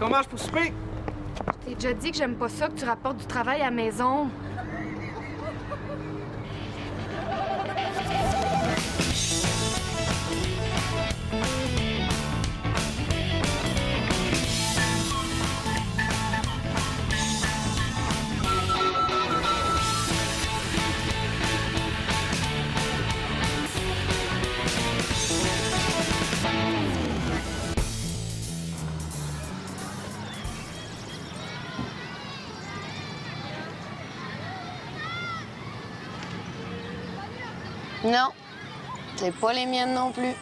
qu'on mange pour souper? Je t'ai déjà dit que j'aime pas ça que tu rapportes du travail à la maison. Non, c'est pas les miennes non plus.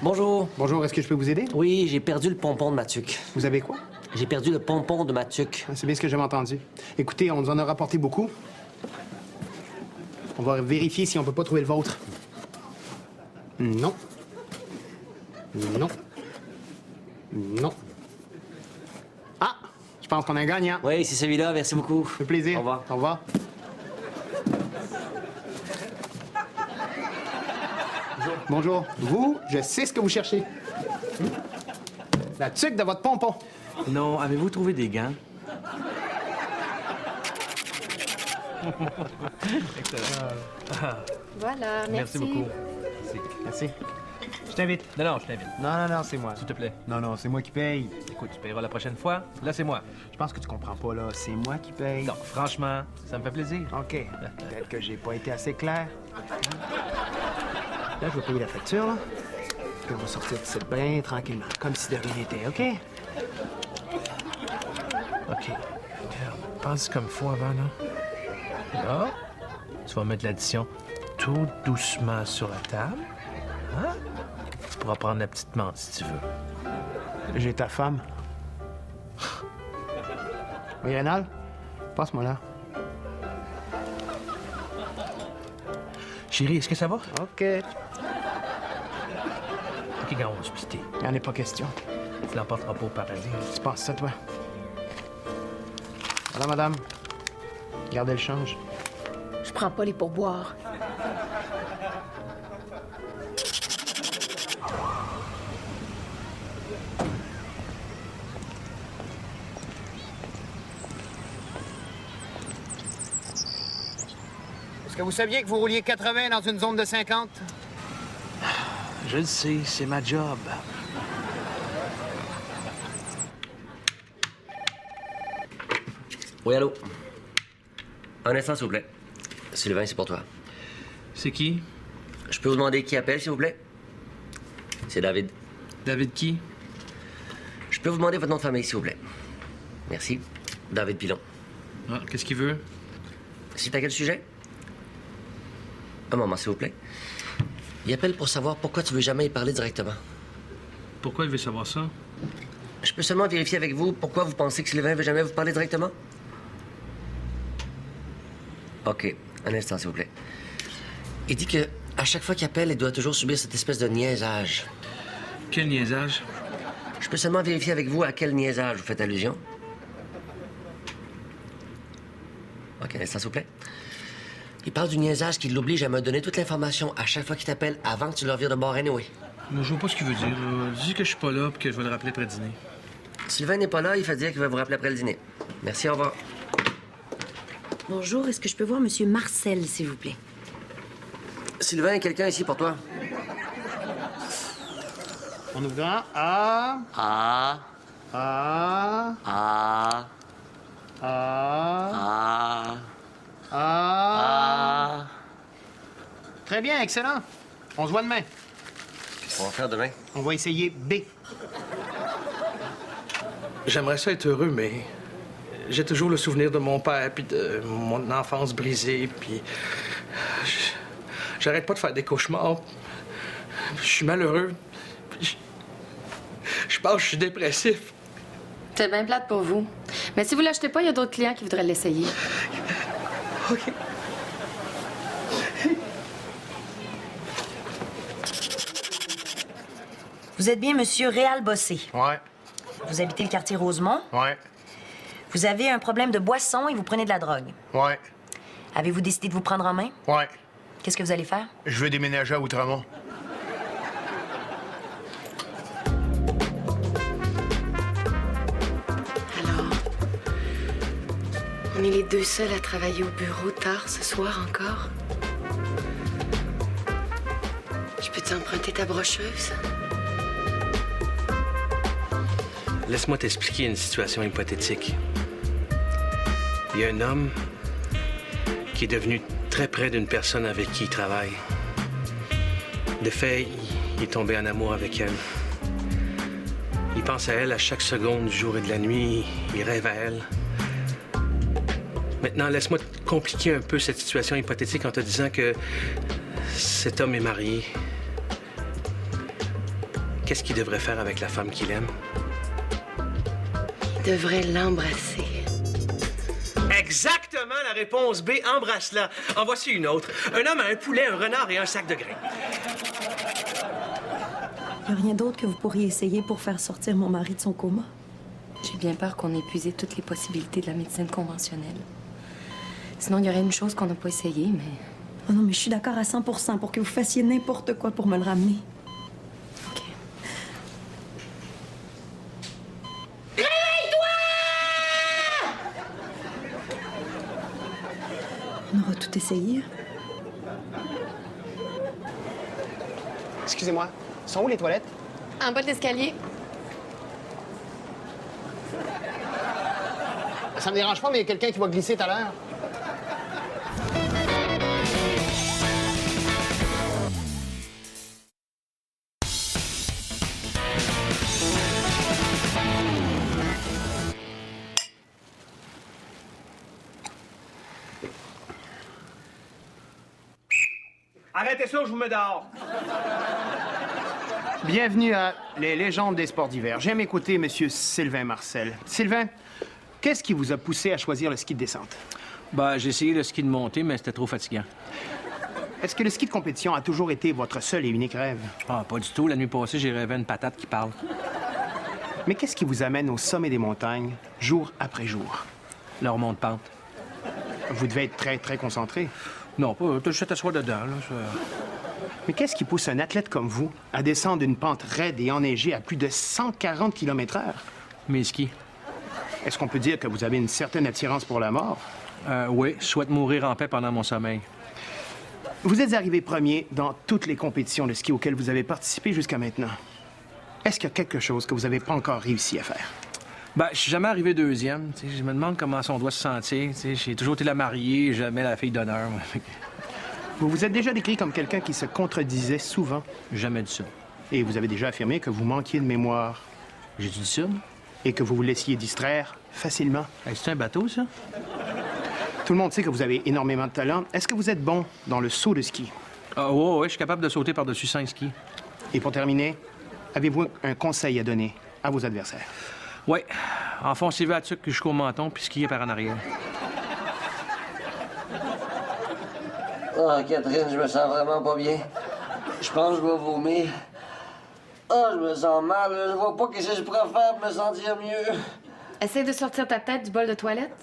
Bonjour. Bonjour, est-ce que je peux vous aider? Oui, j'ai perdu le pompon de ma tuque. Vous avez quoi? J'ai perdu le pompon de ma tuque. C'est bien ce que j'avais entendu. Écoutez, on nous en a rapporté beaucoup. On va vérifier si on peut pas trouver le vôtre. Non. Non. Non. Ah! Je pense qu'on a un gagnant. Oui, c'est celui-là. Merci beaucoup. Ça fait plaisir. Au revoir. Au revoir. Bonjour. Vous, je sais ce que vous cherchez. La tuque de votre pompon. Non, avez-vous trouvé des gants? Voilà, merci. Merci beaucoup. Merci. Je t'invite. Non, je t'invite. Non, c'est moi. S'il te plaît. Non, c'est moi qui paye. Écoute, tu payeras la prochaine fois. Là, c'est moi. Je pense que tu comprends pas, là. C'est moi qui paye. Non, franchement, ça me fait plaisir. OK. Peut-être que j'ai pas été assez clair. Là, je vais payer la facture, là. Puis on va sortir de cette bien tranquillement, comme si de rien n'était, OK? OK. Regarde, pense comme faut avant, là. Là, tu vas mettre l'addition tout doucement sur la table. Hein? Tu pourras prendre la petite menthe si tu veux. J'ai ta femme. Oui, Rénal? Passe-moi là. Chérie, est-ce que ça va? OK. OK, gars, on va se quitter. Il en est pas question. Tu l'emporteras pas au paradis. Tu penses ça, toi? Voilà, madame. Gardez le change. Je prends pas les pourboires. Est-ce que vous saviez que vous rouliez 80 dans une zone de 50? Je le sais, c'est ma job. Oui, allô? Un instant, s'il vous plaît. Sylvain, c'est pour toi. C'est qui? Je peux vous demander qui appelle, s'il vous plaît? C'est David. David qui? Je peux vous demander votre nom de famille, s'il vous plaît? Merci. David Pilon. Ah, qu'est-ce qu'il veut? C'est à quel sujet? Un moment, s'il vous plaît. Il appelle pour savoir pourquoi tu veux jamais y parler directement. Pourquoi il veut savoir ça? Je peux seulement vérifier avec vous pourquoi vous pensez que Sylvain veut jamais vous parler directement? OK. Un instant, s'il vous plaît. Il dit que à chaque fois qu'il appelle, il doit toujours subir cette espèce de niaisage. Quel niaisage? Je peux seulement vérifier avec vous à quel niaisage vous faites allusion. OK, un instant, s'il vous plaît. Il parle du niaisage qui l'oblige à me donner toute l'information à chaque fois qu'il t'appelle avant que tu le revires de bord anyway. Moi, je vois pas ce qu'il veut dire. Dis que je suis pas là et que je vais le rappeler après le dîner. Sylvain n'est pas là, il fait dire qu'il va vous rappeler après le dîner. Merci, au revoir. Bonjour, est-ce que je peux voir Monsieur Marcel, s'il vous plaît? Sylvain, quelqu'un ici pour toi? On ouvre grand. A. Ah, A. ah, A. ah, A. ah. Très bien, excellent. On se voit demain. Qu'est-ce qu'on va faire demain? On va essayer B. J'aimerais ça être heureux, mais j'ai toujours le souvenir de mon père puis de mon enfance brisée, puis j'arrête pas de faire des cauchemars. Je suis malheureux. Puis je pense que je suis dépressif. C'est bien plate pour vous. Mais si vous l'achetez pas, il y a d'autres clients qui voudraient l'essayer. OK. Vous êtes bien Monsieur Réal Bossé. Ouais. Vous habitez le quartier Rosemont. Ouais. Vous avez un problème de boisson et vous prenez de la drogue. Ouais. Avez-vous décidé de vous prendre en main? Ouais. Qu'est-ce que vous allez faire? Je veux déménager à Outremont. Alors, on est les deux seuls à travailler au bureau tard ce soir encore. Je peux t'emprunter ta brocheuse? Laisse-moi t'expliquer une situation hypothétique. Il y a un homme qui est devenu très près d'une personne avec qui il travaille. De fait, il est tombé en amour avec elle. Il pense à elle à chaque seconde du jour et de la nuit. Il rêve à elle. Maintenant, laisse-moi te compliquer un peu cette situation hypothétique en te disant que cet homme est marié. Qu'est-ce qu'il devrait faire avec la femme qu'il aime? Il devrait l'embrasser. Exactement la réponse B. Embrasse-la. En voici une autre. Un homme a un poulet, un renard et un sac de grains. Il n'y a rien d'autre que vous pourriez essayer pour faire sortir mon mari de son coma? J'ai bien peur qu'on ait épuisé toutes les possibilités de la médecine conventionnelle. Sinon, il y aurait une chose qu'on n'a pas essayée, mais... Oh non, mais je suis d'accord à 100% pour que vous fassiez n'importe quoi pour me le ramener. OK. On aura tout essayé. Excusez-moi, sont où les toilettes? En bas de l'escalier. Ça me dérange pas, mais il y a quelqu'un qui va glisser tout à l'heure. Arrêtez ça, je vous mets dehors. Bienvenue à Les légendes des sports d'hiver. J'aime écouter Monsieur Sylvain Marcel. Sylvain, qu'est-ce qui vous a poussé à choisir le ski de descente? Ben, j'ai essayé le ski de montée, mais c'était trop fatigant. Est-ce que le ski de compétition a toujours été votre seul et unique rêve? Ah, pas du tout. La nuit passée, j'ai rêvé à une patate qui parle. Mais qu'est-ce qui vous amène au sommet des montagnes, jour après jour? Le remonte-pente. Vous devez être très, très concentré. Non, pas. T'as juste à t'asseoir dedans, là. Mais qu'est-ce qui pousse un athlète comme vous à descendre une pente raide et enneigée à plus de 140 km/h? Mes skis. Est-ce qu'on peut dire que vous avez une certaine attirance pour la mort? Oui, je souhaite mourir en paix pendant mon sommeil. Vous êtes arrivé premier dans toutes les compétitions de ski auxquelles vous avez participé jusqu'à maintenant. Est-ce qu'il y a quelque chose que vous n'avez pas encore réussi à faire? Ben, je suis jamais arrivé deuxième. T'sais, je me demande comment on doit se sentir. T'sais, j'ai toujours été la mariée, jamais la fille d'honneur. moi. Vous vous êtes déjà décrit comme quelqu'un qui se contredisait souvent. Jamais dit ça. Et vous avez déjà affirmé que vous manquiez de mémoire J'ai dit ça, moi? et que vous vous laissiez distraire facilement. Hey, c'est un bateau, ça? Tout le monde sait que vous avez énormément de talent. Est-ce que vous êtes bon dans le saut de ski? Ah, ouais, je suis capable de sauter par-dessus 5 skis. Et pour terminer, avez-vous un conseil à donner à vos adversaires? Oui. Enfoncez-vous à tuque jusqu'au menton, puis skiez par en arrière. Ah, Catherine, je me sens vraiment pas bien. Je pense que je vais vomir. Ah, je me sens mal. Je vois pas qu'est-ce que je pourrais faire pour me sentir mieux. Essaye de sortir ta tête du bol de toilette.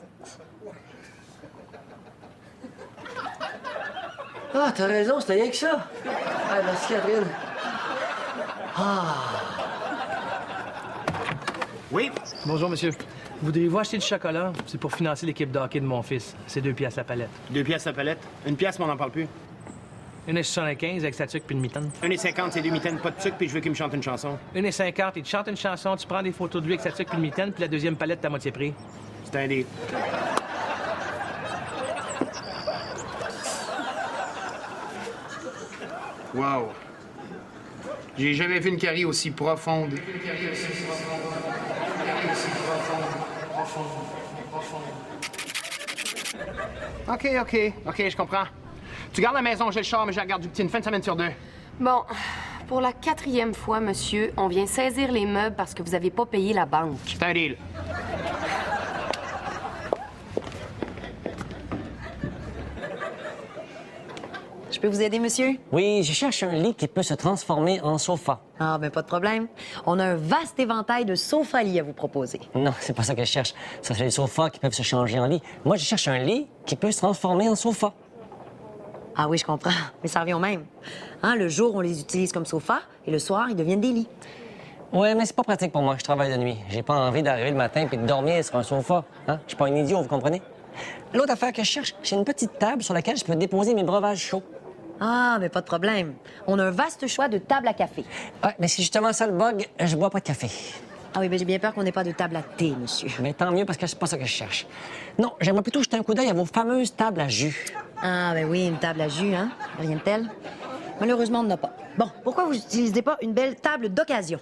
Ah, t'as raison, c'était rien que ça. Ah, merci, Catherine. Oui. Bonjour, monsieur. Voudriez-vous acheter du chocolat? C'est pour financer l'équipe de hockey de mon fils. C'est 2 piastres la palette. 2 piastres la palette. 1 piastre, mais on n'en parle plus. 1,75 avec sa tuque puis une mitaine. 1,50, c'est 2 mitaines, pas de sucre, puis je veux qu'il me chante une chanson. 1,50, il te chante une chanson, tu prends des photos de lui avec sa tuque puis une mitaine, puis la deuxième palette, t'as moitié prix. C'est un deal. Wow. J'ai jamais vu une carie aussi profonde. OK, je comprends. Tu gardes la maison, j'ai le char, mais je la garde du petit une fin de semaine sur 2. Bon, pour la 4e fois, monsieur, on vient saisir les meubles parce que vous avez pas payé la banque. C'est un deal. Je peux vous aider, monsieur? Oui, je cherche un lit qui peut se transformer en sofa. Ah, ben pas de problème. On a un vaste éventail de sofas-lits à vous proposer. Non, c'est pas ça que je cherche. Ça, c'est les sofas qui peuvent se changer en lit. Moi, je cherche un lit qui peut se transformer en sofa. Ah oui, je comprends. Mais ça revient au même. Hein, le jour, on les utilise comme sofa et le soir, ils deviennent des lits. Ouais, mais c'est pas pratique pour moi. Je travaille de nuit. J'ai pas envie d'arriver le matin puis de dormir sur un sofa. Hein? Je suis pas un idiot, vous comprenez? L'autre affaire que je cherche, c'est une petite table sur laquelle je peux déposer mes breuvages chauds. Ah, mais pas de problème. On a un vaste choix de tables à café. Ouais, mais c'est justement ça le bug. Je bois pas de café. Ah oui, bien j'ai bien peur qu'on n'ait pas de table à thé, monsieur. Mais tant mieux parce que c'est pas ça que je cherche. Non, j'aimerais plutôt jeter un coup d'œil à vos fameuses tables à jus. Ah, ben oui, une table à jus, hein? Rien de tel. Malheureusement, on n'en a pas. Bon, pourquoi vous n'utilisez pas une belle table d'occasion?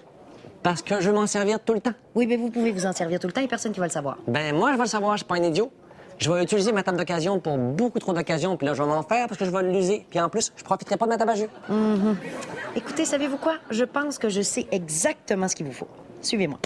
Parce que je veux m'en servir tout le temps. Oui, mais vous pouvez vous en servir tout le temps et personne qui va le savoir. Ben moi, je vais le savoir, je suis pas un idiot. Je vais utiliser ma table d'occasion pour beaucoup trop d'occasions, puis là, je vais m'en faire parce que je vais l'user. Puis en plus, je profiterai pas de ma table à jus. Écoutez, savez-vous quoi? Je pense que je sais exactement ce qu'il vous faut. Suivez-moi.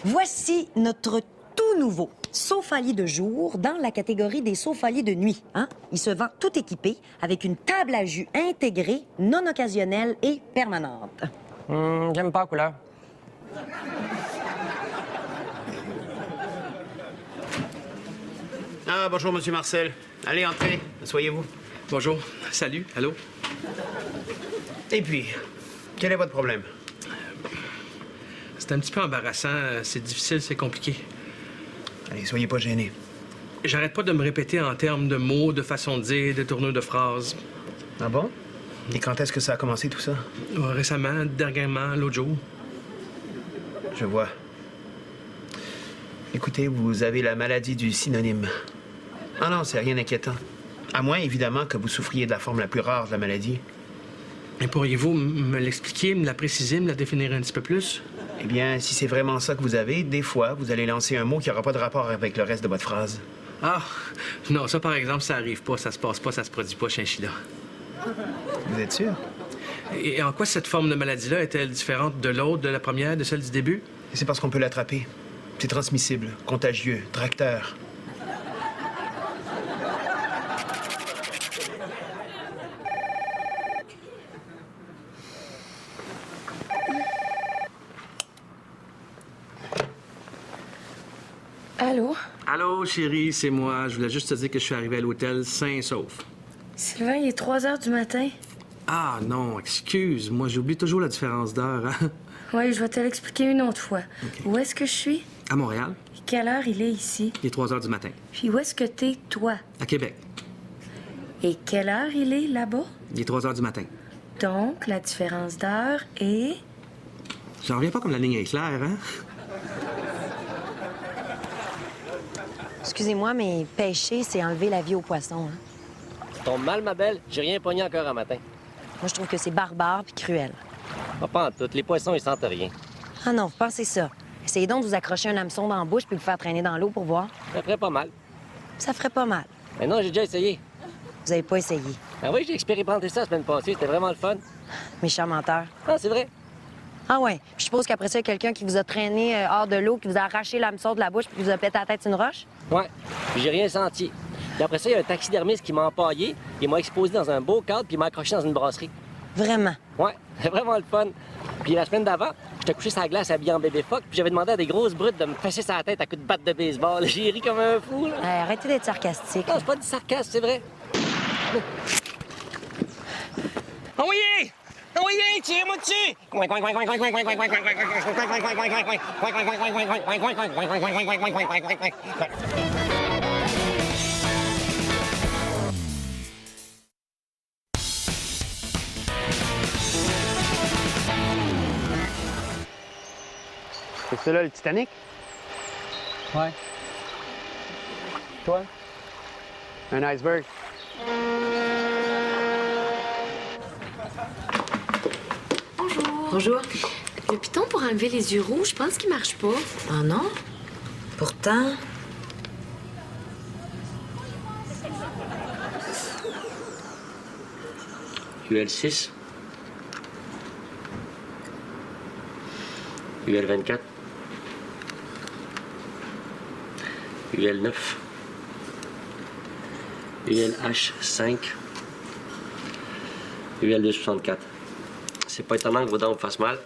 Voici notre tout nouveau sofa-lit de jour dans la catégorie des sofa-lits de nuit. Hein? Il se vend tout équipé avec une table à jus intégrée, non occasionnelle et permanente. J'aime pas la couleur. Ah, bonjour, Monsieur Marcel. Allez, entrez. Asseyez-vous. Bonjour. Salut. Allô? Et puis, quel est votre problème? C'est un petit peu embarrassant. C'est difficile, c'est compliqué. Allez, soyez pas gênés. J'arrête pas de me répéter en termes de mots, de façon de dire, de tournures de phrases. Ah bon? Et quand est-ce que ça a commencé, tout ça? Récemment, dernièrement, l'autre jour. Je vois. Écoutez, vous avez la maladie du synonyme. Ah non, c'est rien d'inquiétant. À moins, évidemment, que vous souffriez de la forme la plus rare de la maladie. Et pourriez-vous me l'expliquer, me la préciser, me la définir un petit peu plus? Eh bien, si c'est vraiment ça que vous avez, des fois, vous allez lancer un mot qui n'aura pas de rapport avec le reste de votre phrase. Ah, non, ça, par exemple, ça arrive pas, ça se passe pas, ça se produit pas, chinchilla. Vous êtes sûr? Et en quoi cette forme de maladie-là est-elle différente de l'autre, de la première, de celle du début? Et c'est parce qu'on peut l'attraper. C'est transmissible, contagieux, tracteur. Allô? Allô, chérie, c'est moi. Je voulais juste te dire que je suis arrivé à l'hôtel sain et sauf. Sylvain, il est 3 heures du matin. Ah non, excuse. Moi, j'oublie toujours la différence d'heure. Hein? Oui, je vais te l'expliquer une autre fois. OK. Où est-ce que je suis? À Montréal, Puis quelle heure il est ici? il est 3 heures du matin. Puis où est-ce que t'es, toi? À Québec, Et quelle heure il est là-bas? il est 3 heures du matin. Donc, la différence d'heure est... J'en reviens pas comme la ligne est claire, hein? Excusez-moi, mais pêcher, c'est enlever la vie aux poissons. Hein? Tu tombes mal, ma belle. J'ai rien pogné encore un matin. Moi, je trouve que c'est barbare puis cruel. Pas en tout. Les poissons, ils sentent rien. Ah non, vous pensez ça. Essayez donc de vous accrocher un hameçon dans la bouche puis le faire traîner dans l'eau pour voir. Ça ferait pas mal. Ça ferait pas mal. Mais non, j'ai déjà essayé. Vous avez pas essayé. Ah oui, j'ai expérimenté ça la semaine passée. C'était vraiment le fun. Méchant menteur. Ah, c'est vrai. Ah ouais. Je suppose qu'après ça, il y a quelqu'un qui vous a traîné hors de l'eau, qui vous a arraché l'hameçon de la bouche puis qui vous a pété la tête sur une roche? Ouais. Puis j'ai rien senti. Puis après ça, il y a un taxidermiste qui m'a empaillé, il m'a exposé dans un beau cadre, puis il m'a accroché dans une brasserie. Vraiment? Ouais, c'est vraiment le fun. Puis la semaine d'avant, j'étais couché sur la glace habillé en bébé phoque, puis j'avais demandé à des grosses brutes de me fesser sa tête à coups de batte de baseball. J'ai ri comme un fou, là. Arrêtez d'être sarcastique. Non, c'est pas du sarcasme, c'est vrai. Envoyez! Envoyez! Tirez-moi dessus! C'est ça, là, le Titanic? Ouais. Toi? Un iceberg. Bonjour. Le piton pour enlever les yeux rouges, je pense qu'il marche pas. Ah non? Pourtant... UL6. UL24. UL9. ULH5. UL264. C'est pas étonnant que vos dents vous fassent mal.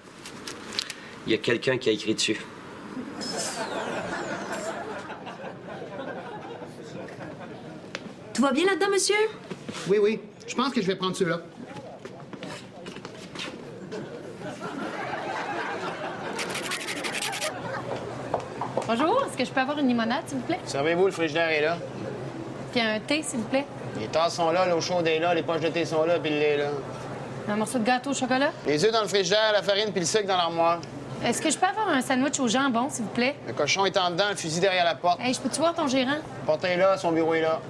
Il y a quelqu'un qui a écrit dessus. Tout va bien là-dedans, monsieur? Oui, oui. Je pense que je vais prendre ceux-là. Bonjour, est-ce que je peux avoir une limonade, s'il vous plaît? Servez-vous, le frigidaire est là. Puis un thé, s'il vous plaît? Les tasses sont là, l'eau chaude est là, les poches de thé sont là, puis le lait est là. Un morceau de gâteau au chocolat? Les œufs dans le frigidaire, la farine puis le sucre dans l'armoire. Est-ce que je peux avoir un sandwich au jambon, s'il vous plaît? Le cochon est en dedans, le fusil derrière la porte. Hey, je peux-tu voir ton gérant? Porte est là, son bureau est là.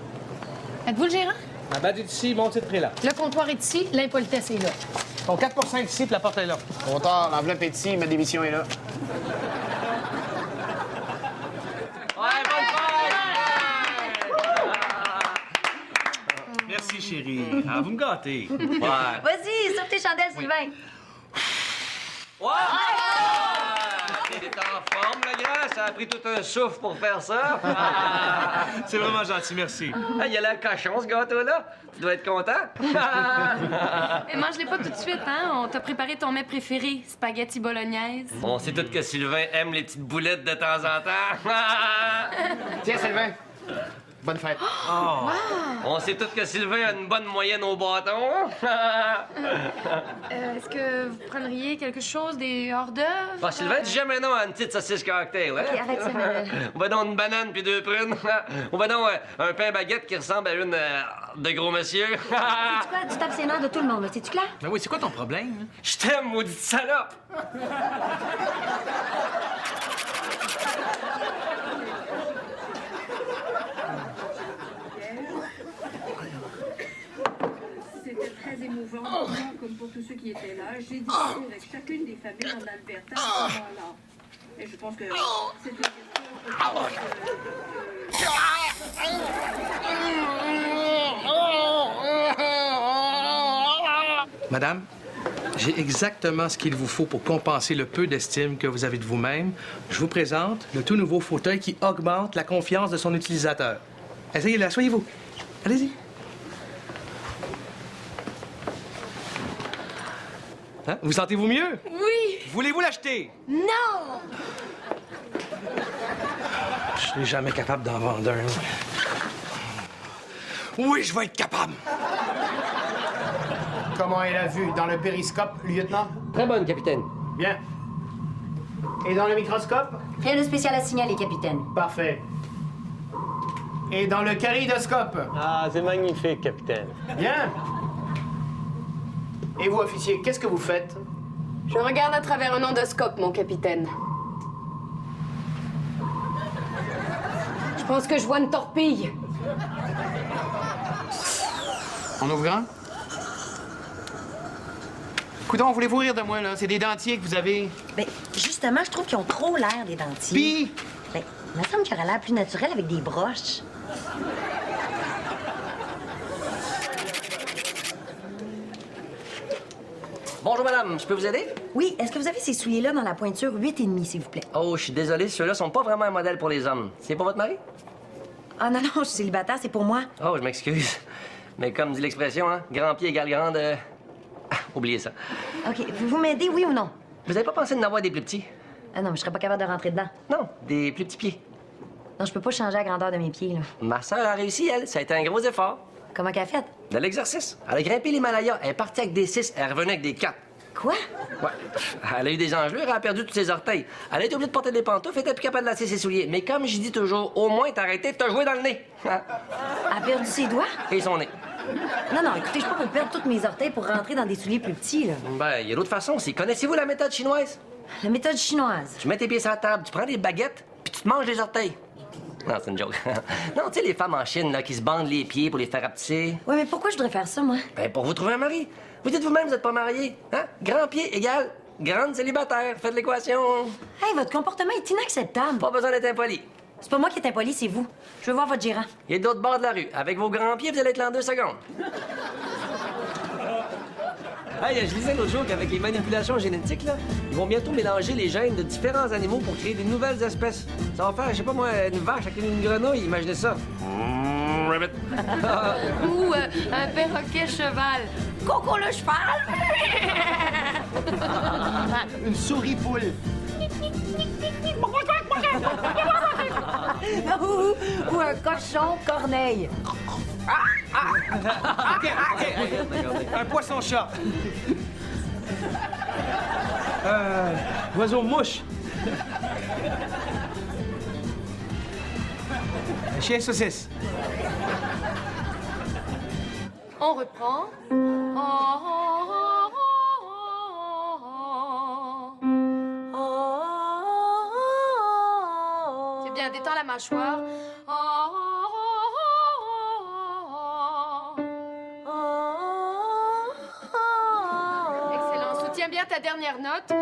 Êtes-vous le gérant? Ma badge est ici, mon titre est là. Le comptoir est ici, l'impolitesse est là. Ton 4 pour 5 ici, puis la porte est là. Comptoir, l'enveloppe est ici, ma démission est là. Merci, chérie. Ah, vous me gâtez. Vas-y, sauve tes chandelles, Sylvain. T'es en forme, le grand? Ça a pris tout un souffle pour faire ça. C'est vraiment gentil, merci. Il a l'air cochon, ce gâteau-là. Tu dois être content. Mais mange-les pas tout de suite, hein? On t'a préparé ton mets préféré, spaghetti bolognaise. On sait tous que Sylvain aime les petites boulettes de temps en temps. Tiens, Sylvain. Bonne fête. On sait tous que Sylvain a une bonne moyenne au bâton. Est-ce que vous prendriez quelque chose, des hors-d'œuvre? Bon, Sylvain, dis jamais non à une petite saucisse cocktail, hein? OK, arrête ça, Manuel. On va donc une banane puis 2 prunes. On va donc un pain baguette qui ressemble à une de gros monsieur. Tu quoi? Tu tapes ses nerfs de tout le monde, là. C'est-tu clair? Ben oui, c'est quoi ton problème? Je t'aime, maudite salope! C'était très émouvant pour moi comme pour tous ceux qui étaient là. J'ai discuté avec chacune des familles en Alberta à ce moment-là. Et je pense que c'était Madame, j'ai exactement ce qu'il vous faut pour compenser le peu d'estime que vous avez de vous-même. Je vous présente le tout nouveau fauteuil qui augmente la confiance de son utilisateur. Essayez-le, asseyez-vous. Allez-y. Hein? Vous sentez-vous mieux? Oui! Voulez-vous l'acheter? Non! Je serai jamais capable d'en vendre un. Oui, je vais être capable. Comment est la vue? Dans le périscope, lieutenant? Très bonne, capitaine. Bien. Et dans le microscope? Rien de spécial à signaler, capitaine. Parfait. Et dans le kaléidoscope? Ah, c'est magnifique, capitaine. Bien. Et vous, officier, qu'est-ce que vous faites? Je regarde à travers un endoscope, mon capitaine. Je pense que je vois une torpille. En ouvrant? Coudon, voulez-vous rire de moi, là? C'est des dentiers que vous avez. Ben, justement, je trouve qu'ils ont trop l'air des dentiers. Pis? Ben, il me semble qu'il aurait l'air plus naturel avec des broches. Bonjour, madame. Je peux vous aider? Oui, est-ce que vous avez ces souliers-là dans la pointure 8,5, s'il vous plaît? Oh, je suis désolé, ceux-là sont pas vraiment un modèle pour les hommes. C'est pour votre mari? Ah non, non, je suis célibataire, c'est pour moi. Oh, je m'excuse. Mais comme dit l'expression, hein, grand pied égale grande... Ah, oubliez ça. OK, vous m'aidez, oui ou non? Vous avez pas pensé d'en avoir des plus petits? Ah non, mais je serais pas capable de rentrer dedans. Non, des plus petits pieds. Non, je peux pas changer la grandeur de mes pieds, là. Ma sœur a réussi, elle. Ça a été un gros effort. Comment qu'elle a fait? De l'exercice. Elle a grimpé l'Himalaya. Elle est partie avec des 6. Elle revenait avec des 4. Quoi? Ouais. Elle a eu des engelures, elle a perdu tous ses orteils. Elle a été obligée de porter des pantoufles, elle était plus capable de lasser ses souliers. Mais comme je dis toujours, au moins t'as arrêté de te jouer dans le nez. Hein? Elle a perdu ses doigts? Et son nez. Non, non, écoutez, je peux pas perdre tous mes orteils pour rentrer dans des souliers plus petits, là. Ben, il y a d'autres façons aussi. Connaissez-vous la méthode chinoise? La méthode chinoise. Tu mets tes pieds sur la table, tu prends des baguettes, puis tu te manges les orteils. Non, c'est une joke. Non, tu sais, les femmes en Chine, là, qui se bandent les pieds pour les faire rapetisser. Ouais, mais pourquoi je devrais faire ça, moi? Ben, pour vous trouver un mari. Vous dites vous-même, vous n'êtes pas marié. Hein? Grand pied égale grande célibataire. Faites l'équation. Hey, votre comportement est inacceptable. Pas besoin d'être impoli. C'est pas moi qui est impoli, c'est vous. Je veux voir votre gérant. Il est de l'autre bord de la rue. Avec vos grands pieds, vous allez être là en 2 secondes. Hey, je lisais l'autre jour qu'avec les manipulations génétiques, là, ils vont bientôt mélanger les gènes de différents animaux pour créer des nouvelles espèces. Ça va faire, je sais pas moi, une vache avec une grenouille, imaginez ça. Rabbit. Ou un perroquet cheval. Coco le cheval! Une souris poule. ou un cochon corneille. OK. Un poisson-chat. Oiseau-mouche. Un chien-saucisse. On reprend. C'est bien, détends la mâchoire. Excellent, soutiens bien ta dernière note.